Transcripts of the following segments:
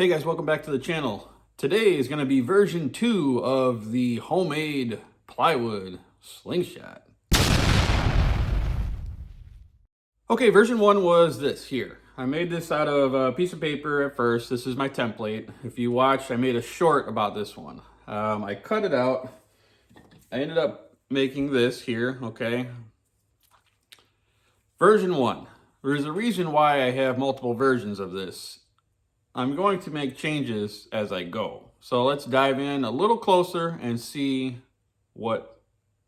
Hey guys, welcome back to the channel. Today is going to be version 2 of the homemade plywood slingshot. Okay, version 1 was this here. I made this out of a piece of paper at first. This is my template. If you watched, I made a short about this one. I cut it out. I ended up making this here, okay? Version 1. There's a reason why I have multiple versions of this. I'm going to make changes as I go. So let's dive in a little closer and see what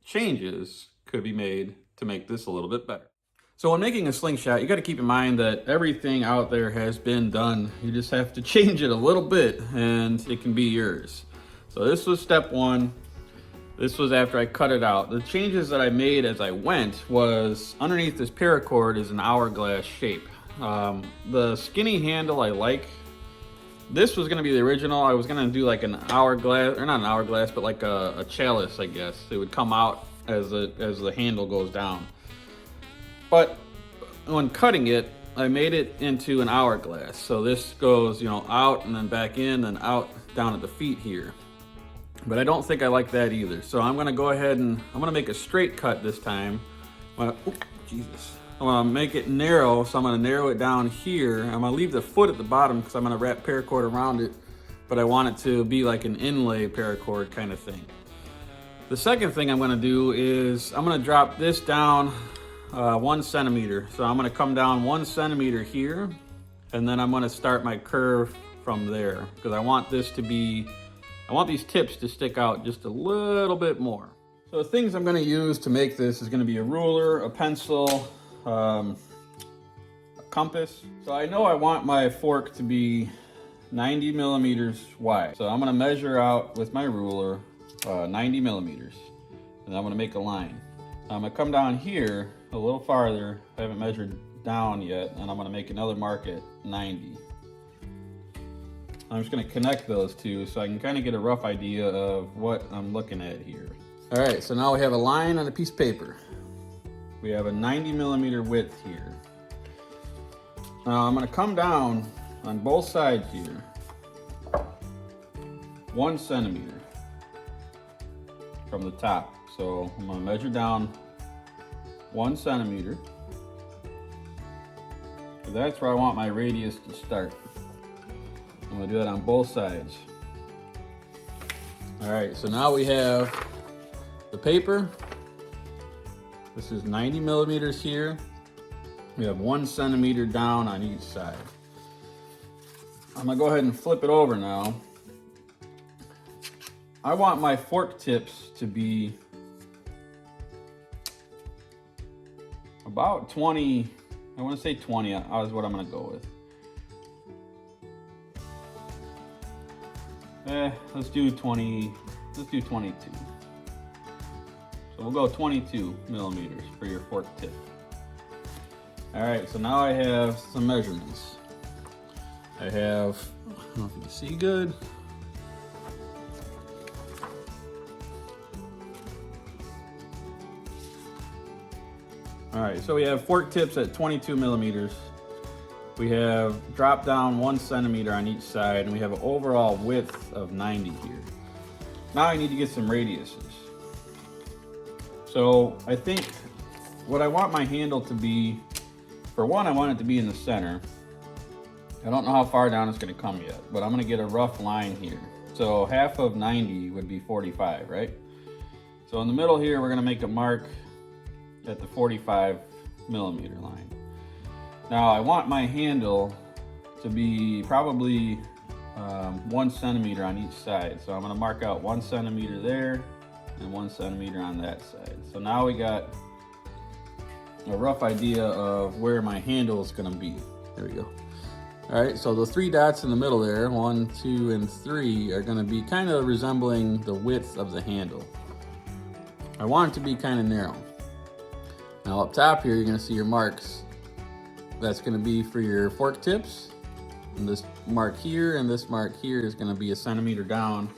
changes could be made to make this a little bit better. So when making a slingshot, you got to keep in mind that everything out there has been done. You just have to change it a little bit and it can be yours. So this was step 1. This was after I cut it out. The changes that I made as I went was underneath this paracord is an hourglass shape. The skinny handle I like. This was going to be the original. I was going to do like an hourglass, or not an hourglass, but like a chalice, I guess. It would come out as the handle goes down. But when cutting it, I made it into an hourglass. So this goes, out and then back in and out down at the feet here. But I don't think I like that either. So I'm going to go ahead and I'm going to make a straight cut this time. Jesus. I'm gonna make it narrow, so I'm gonna narrow it down here. I'm gonna leave the foot at the bottom because I'm gonna wrap paracord around it, but I want it to be like an inlay paracord kind of thing. The second thing I'm gonna do is I'm gonna drop this down 1 centimeter. So I'm gonna come down 1 centimeter here, and then I'm gonna start my curve from there because I want these tips to stick out just a little bit more. So the things I'm gonna use to make this is gonna be a ruler, a pencil, a compass. So I know I want my fork to be 90 millimeters wide. So I'm gonna measure out with my ruler 90 millimeters. And I'm gonna make a line. I'm gonna come down here a little farther. I haven't measured down yet. And I'm gonna make another mark at 90. I'm just gonna connect those two so I can kind of get a rough idea of what I'm looking at here. All right, so now we have a line on a piece of paper. We have a 90 millimeter width here. Now I'm gonna come down on both sides here, 1 centimeter from the top. So I'm gonna measure down 1 centimeter. So that's where I want my radius to start. I'm gonna do that on both sides. All right, so now we have the paper. This is 90 millimeters here. We have 1 centimeter down on each side. I'm gonna go ahead and flip it over now. I want my fork tips to be about 20, I wanna say 20 is what I'm gonna go with. Let's do 20, let's do 22. So we'll go 22 millimeters for your fork tip. All right, so now I have some measurements. I don't know if you can see good. All right, so we have fork tips at 22 millimeters. We have drop down 1 centimeter on each side, and we have an overall width of 90 here. Now I need to get some radiuses. So I think what I want my handle to be, for one, I want it to be in the center. I don't know how far down it's gonna come yet, but I'm gonna get a rough line here. So half of 90 would be 45, right? So in the middle here, we're gonna make a mark at the 45 millimeter line. Now I want my handle to be probably 1 centimeter on each side. So I'm gonna mark out 1 centimeter there and 1 centimeter on that side. So now we got a rough idea of where my handle is gonna be. There we go. All right, so the 3 dots in the middle there, 1, 2, and 3, are gonna be kind of resembling the width of the handle. I want it to be kind of narrow. Now up top here, you're gonna see your marks. That's gonna be for your fork tips. And this mark here and this mark here is gonna be 1 centimeter down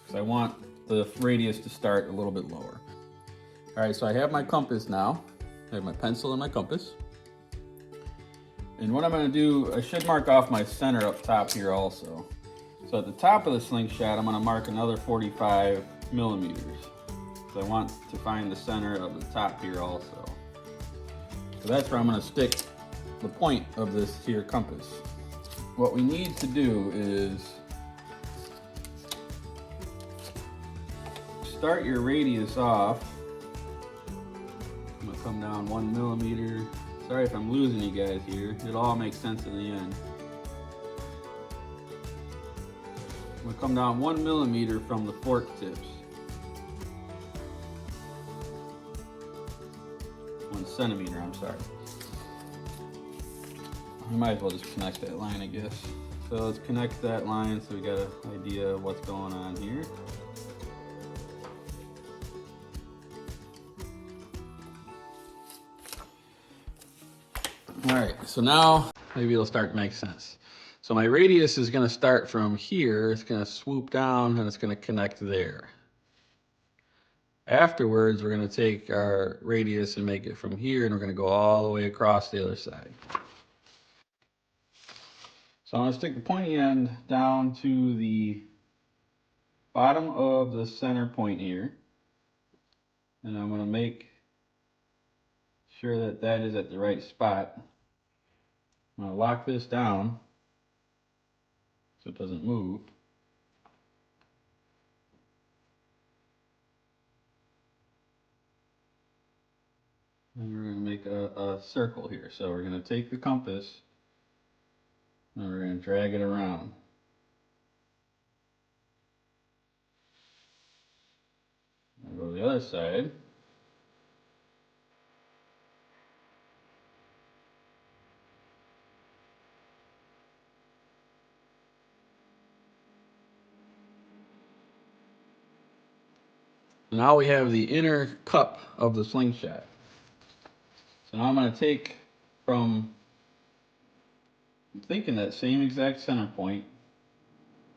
because I want the radius to start a little bit lower. All right, so I have my compass now. I have my pencil and my compass. And what I'm going to do, I should mark off my center up top here also. So at the top of the slingshot, I'm going to mark another 45 millimeters. So I want to find the center of the top here also. So that's where I'm going to stick the point of this here compass. What we need to do is start your radius off. I'm going to come down 1 millimeter. Sorry if I'm losing you guys here. It'll all make sense in the end. I'm going to come down 1 millimeter from the fork tips. 1 centimeter, I'm sorry. We might as well just connect that line, I guess. So let's connect that line so we got an idea of what's going on here. All right, so now maybe it'll start to make sense. So my radius is going to start from here. It's going to swoop down and it's going to connect there. Afterwards, we're going to take our radius and make it from here, and we're going to go all the way across the other side. So I'm going to stick the pointy end down to the bottom of the center point here. And I'm going to make sure that that is at the right spot. I'm going to lock this down so it doesn't move. And we're going to make a circle here. So we're going to take the compass and we're going to drag it around. I'll go to the other side. Now we have the inner cup of the slingshot. So now I'm going to take from, I'm thinking that same exact center point,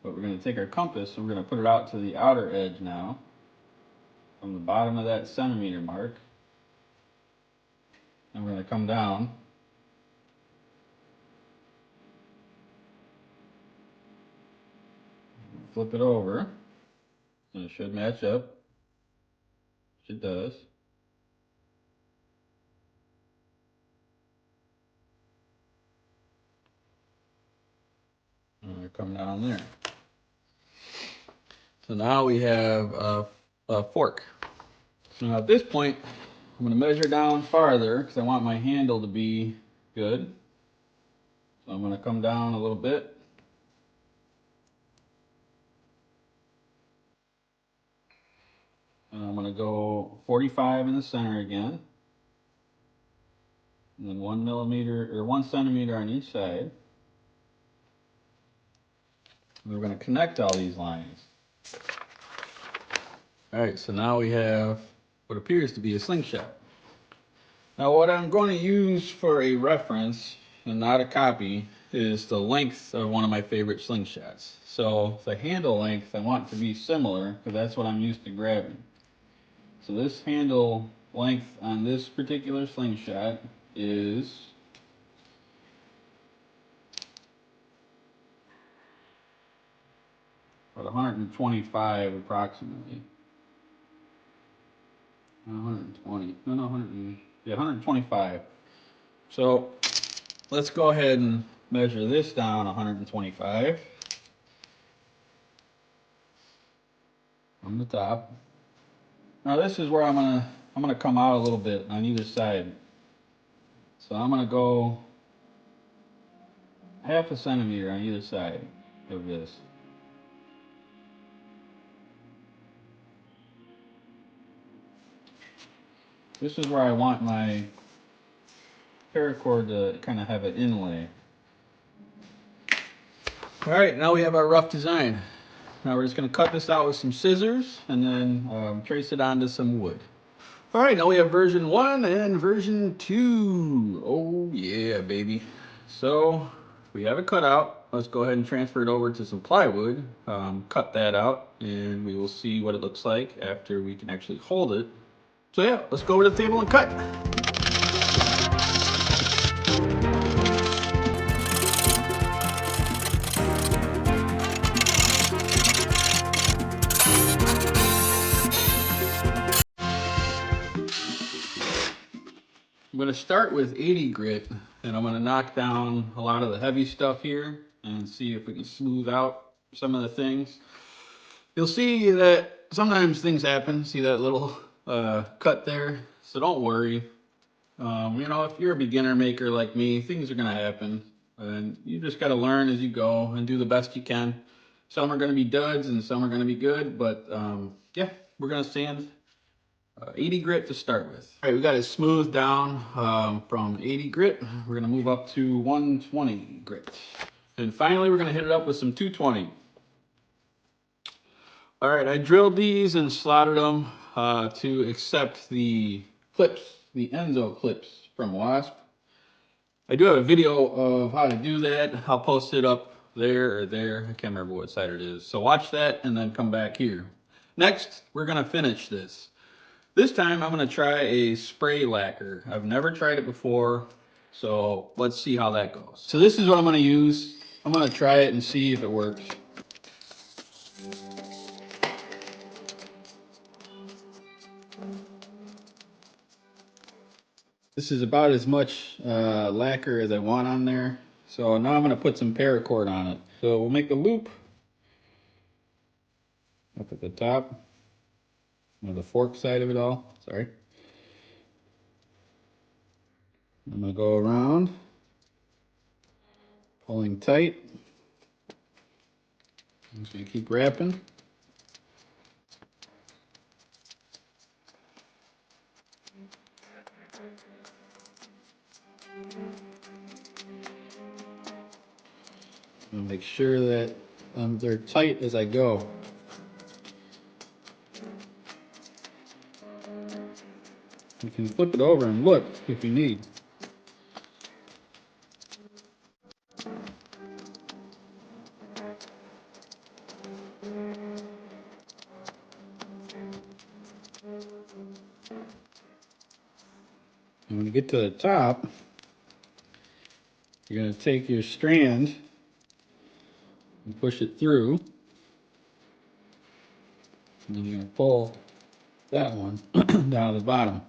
but we're going to take our compass and we're going to put it out to the outer edge now, from the bottom of that centimeter mark. And we're going to come down. Flip it over, and it should match up. It does. And I come down there. So now we have a fork. So now at this point, I'm going to measure down farther because I want my handle to be good. So I'm going to come down a little bit. And I'm going to go 45 in the center again. And then 1 millimeter or 1 centimeter on each side. And we're going to connect all these lines. All right, so now we have what appears to be a slingshot. Now what I'm going to use for a reference and not a copy is the length of one of my favorite slingshots. So the handle length I want to be similar because that's what I'm used to grabbing. So this handle length on this particular slingshot is about 125 approximately. 120, no, 100, yeah, 125. So let's go ahead and measure this down 125 from the top. Now this is where I'm gonna come out a little bit on either side. So I'm gonna go 1/2 centimeter on either side of this. This is where I want my paracord to kind of have an inlay. All right, now we have our rough design. Now we're just going to cut this out with some scissors and then trace it onto some wood. All right, now we have version 1 and version 2. Oh yeah, baby. So we have it cut out. Let's go ahead and transfer it over to some plywood, cut that out, and we will see what it looks like after we can actually hold it. So yeah, let's go over to the table and cut. going to start with 80 grit, and I'm going to knock down a lot of the heavy stuff here and see if we can smooth out some of the things. You'll see that sometimes things happen. See that little cut there? So don't worry. You know, if you're a beginner maker like me, things are going to happen. And you just got to learn as you go and do the best you can. Some are going to be duds and some are going to be good. But yeah, we're going to sand 80 grit to start with. All right, we got it smoothed down from 80 grit. We're going to move up to 120 grit. And finally, we're going to hit it up with some 220. All right, I drilled these and slotted them to accept the clips, the Enzo clips from Wasp. I do have a video of how to do that. I'll post it up there or there. I can't remember what side it is. So watch that and then come back here. Next, we're going to finish this. This time I'm going to try a spray lacquer. I've never tried it before, so let's see how that goes. So this is what I'm going to use. I'm going to try it and see if it works. This is about as much lacquer as I want on there. So now I'm going to put some paracord on it. So we'll make a loop up at the top. The fork side of it all, sorry. I'm going to go around, pulling tight. I'm just going to keep wrapping. And make sure that they're tight as I go. You can flip it over and look if you need. And when you get to the top, you're going to take your strand and push it through. And then you're going to pull that one down to the bottom.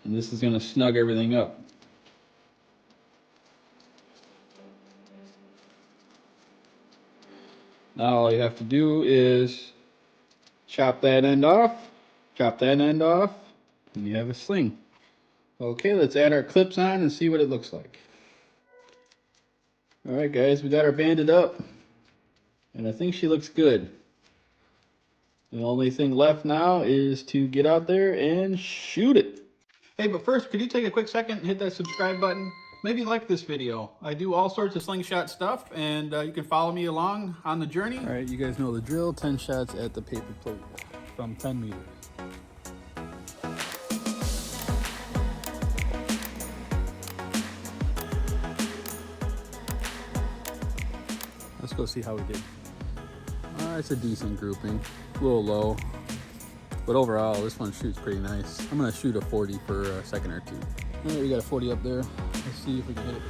And this is going to snug everything up. Now all you have to do is chop that end off, and you have a sling. Okay, let's add our clips on and see what it looks like. Alright guys, we got her banded up, and I think she looks good. The only thing left now is to get out there and shoot it. Hey, but first, could you take a quick second and hit that subscribe button? Maybe like this video. I do all sorts of Slingshot stuff, and you can follow me along on the journey. All right, you guys know the drill. 10 shots at the paper plate from 10 meters. Let's go see how we did. It's a decent grouping, a little low, but overall this one shoots pretty nice. I'm gonna shoot a 40 for a second or two. All right, we got a 40 up there. Let's see if we can hit it.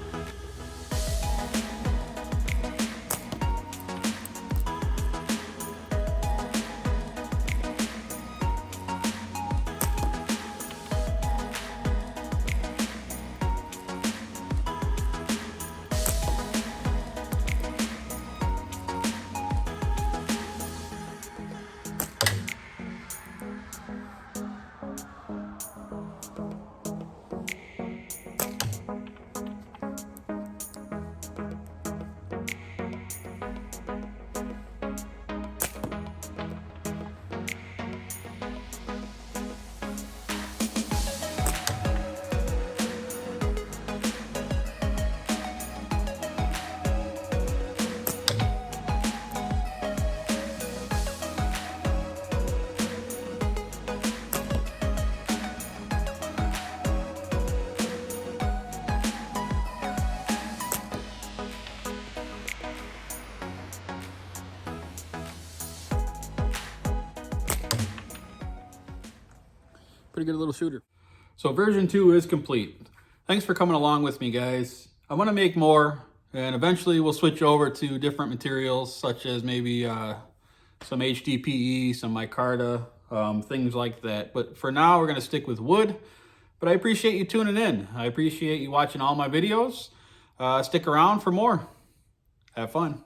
Pretty good little shooter. So version 2 is complete. Thanks for coming along with me, guys. I want to make more, and eventually we'll switch over to different materials, such as maybe some HDPE, some micarta, things like that. But for now, we're going to stick with wood. But I appreciate you tuning in. I appreciate you watching all my videos. Stick around for more. Have fun.